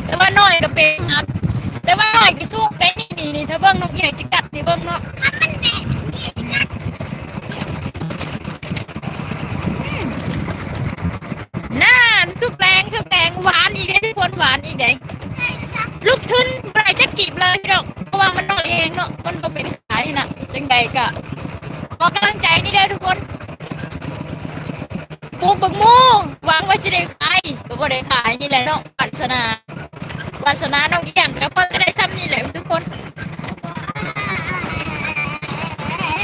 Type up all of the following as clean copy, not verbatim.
แต่ว่าน้อยก็เป็นหักแต่ว่าน้อยก็สู้ได้นี่ถ้าเบิ่งนกใหญ่สิกัดนี่เบิ่งเนาะน่านสุกแรงหวานอีกได้ทุกคนหวานอีกได้ลูกทุนไรจะกีบเลยดอกเพราะว่ามันน้อยเองเนาะมันก็เป็นขายนะจังใดก็ขอกำลังใจนี่เด้อทุกคนปลูกบักม่วงหวังว่าสิได้ขายก็บ่ได้ขายนี่แหละเนาะวาสนาน้องอีหยังก็พอได้ซ้ำนี่แหละทุกคน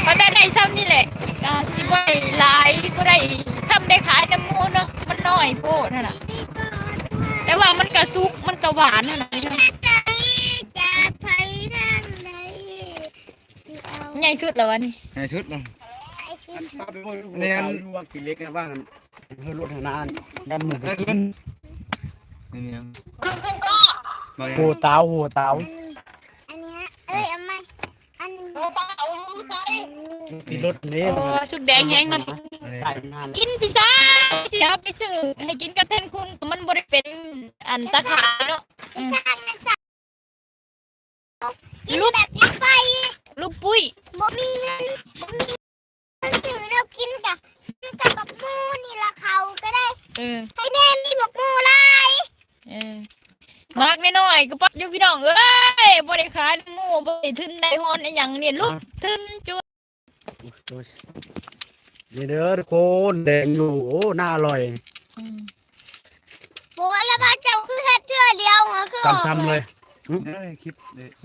พอได้ซ้ำนี่แหละก็สิบ่ได้หลายบ่ได้ทำได้ขายน้ำมูเนาะมันน้อยโพดนั่นน่ะแต่ว่ามันก็สุกมันก็หวานนั่นน่ะใหญ่สุดแล้ววะนี่ใหญ่ชุดเลยเนี่ยรู้ว่ากินเล็กกันบ้างเพื่อลดทางนานกันหมดขึ้นนี่หัวเตาอันนี้เอาไหมอันนี้ติดรถนี่สุกแดงแห้งนั่นกินพิซซ่าเดี๋ยวไปซื้อให้กินกับแทนคุณมันบริเป็นอันตะขาเนาะลูกแบบนี้ไปลูกปุ้ยบ่มีเงินซื้อเรากินกับบักมูนี่ละเขาก็ได้ให้แน่มีบักมูลายมากน้อยก็ปัดอยู่พี่น้องเอ้ยบริขายหมูบริทึนได้ฮอนไอ้ยังเนี่ยลูกทึนจุดนี่เด้อทุกคนแดงอยู่โอ้น่าอร่อยโหแล้วพระเจ้าคือแค่เทื่อเดียวเหรอคือซ้ำๆเลย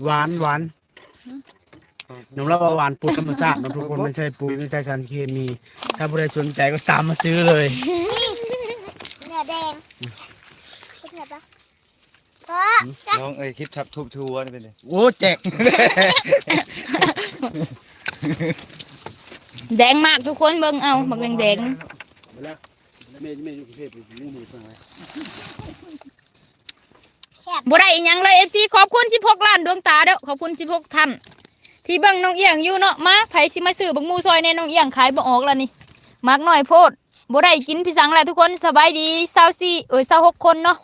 หวานน้องเราหวานปุ๋ยธรรมชาติทุกคนไม่ใช่ปุ๋ยไม่ใช่สารเคมีถ้าผู้ใดสนใจก็ตามมาซื้อเลยเนื้อแดงคิดแบบปะน้องคิดทับทุบทัวนี่เป็นเลยโอ้แจกแดงมากทุกคนเบิ่งเอาบักแดงบ่ได้อีหยังเลย FC ขอบคุณ16ล้านดวงตาเด้อขอบคุณ16ท่านที่เบิ่งน้องเอียงอยู่เนาะมาไผสิมาซื้อบักมูซอยในน้องเอียงขายบ่ออกแล้วนี่มากน้อยโพดบ่ได้กินพี่สังแล้วทุกคนสบายดี26คนเนาะ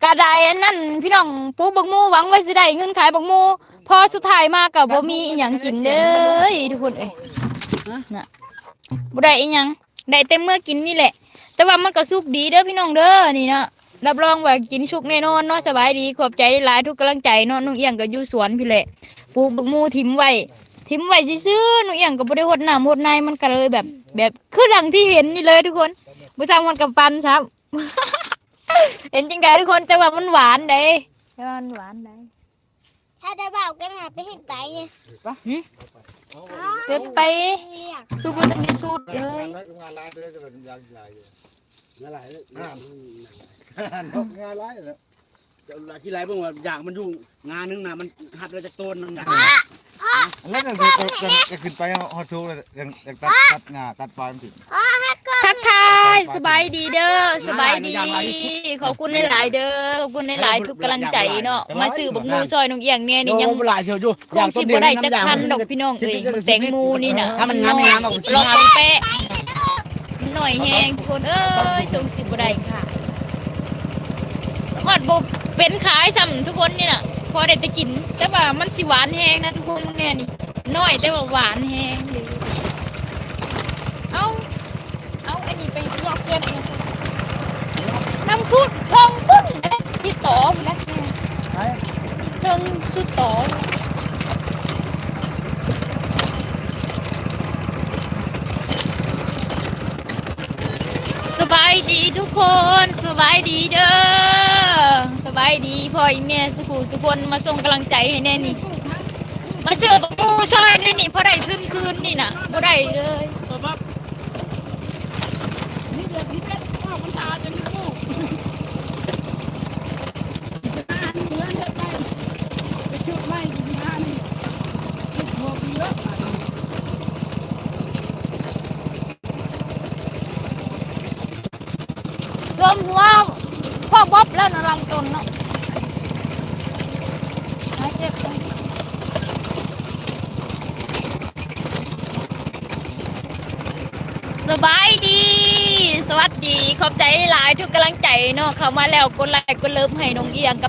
กระไดนั่นพี่น้องปลูกบักมูหวังไว้สิได้เงินขายบักมูพอสุดท้ายมาก็บ่มีอีหยังกินเด้อทุกคนเอ้ยน่ะบ่ได้อีหยังได้แต่เมื่อกินนี่แหละแต่ว่ามันก็สุกดีเด้อพี่น้องเด้อนี่เนาะรับรองว่ากินสุกแน่นอนเนาะสบายดีขอบใจหลายทุกกำลังใจเนาะน้องเอียงก็อยู่สวนพี่แหละปลูกบักมูทิ่มไว้ซื่อๆน้องเอียงก็บ่ได้รดน้ำรดในมันก็เลยแบบคือดังที่เห็นนี่เลยทุกคนบ่ซ้ำมันกับปันครับเห็นจริงได้ทุกคนแต่ว่ามันหวานเด้มันหวานได้ถ้าได้เบากันหาไปเห็นไปเนี่ยเกิดไปคือบ่ต้องได้สูตรเลยงานร้ายแล้วที่ไรบ้างว่าอย่างมันอยู่งานนึงนะมันหัดเราจะโตนนั่นอย่างแล้วจะขึ้นไปฮอตทูเลยยังตัดงาตัดปลายมันถึงทักทายสบายดีเด้อสบายดีขอบคุณหลายๆเด้อขอบคุณหลายๆทุกกำลังใจเนาะมาซื้อบักมูซอยน้องเอียงเนี่ยนี่ยังหลายเชียวอยู่คงสิบ่ได้จักพันดอกพี่น้องเอ้ยแตงมูนี่น่ะถ้ามันงามออกลองแปะหน่อยแห้งทุกคนเอ้ยส่งสิบ่ได้ค่ะฮอดบ่เป็นขายซ้ำทุกคนนี่น่ะพอได้แต่กินแต่ว่ามันสิหวานแห้งนะทุกคนแน่นี่น้อยแต่ว่าหวานแห้งเอาอันนี้ไปลอกเก็บน้ำชุดทองพุ่นที่ต่อนะเทิงชุดต่อสบายดีทุกคนสบายดีเด้อสบายดีพ่ออีแม่สุคนมาส่งกำลังใจให้แน่นี่มาเสือบักมูซอยนี่พอได้คืนนี่น่ะพอได้เลยนี่เดี๋ยวพี่เป็ดพ่อมันตาจะมีลูกไปชุดไม้ที่ห้านี่หัวเยอะรวมหัวพ่อบ๊อบแล้วนะรังตนเนาะหายเจ็บจังสบายดีสวัสดี ขอบใจหลายทุกกำลังใจเนาะเข้ามาแล้วกดไลค์กดเลิฟให้น้องเอียงกับ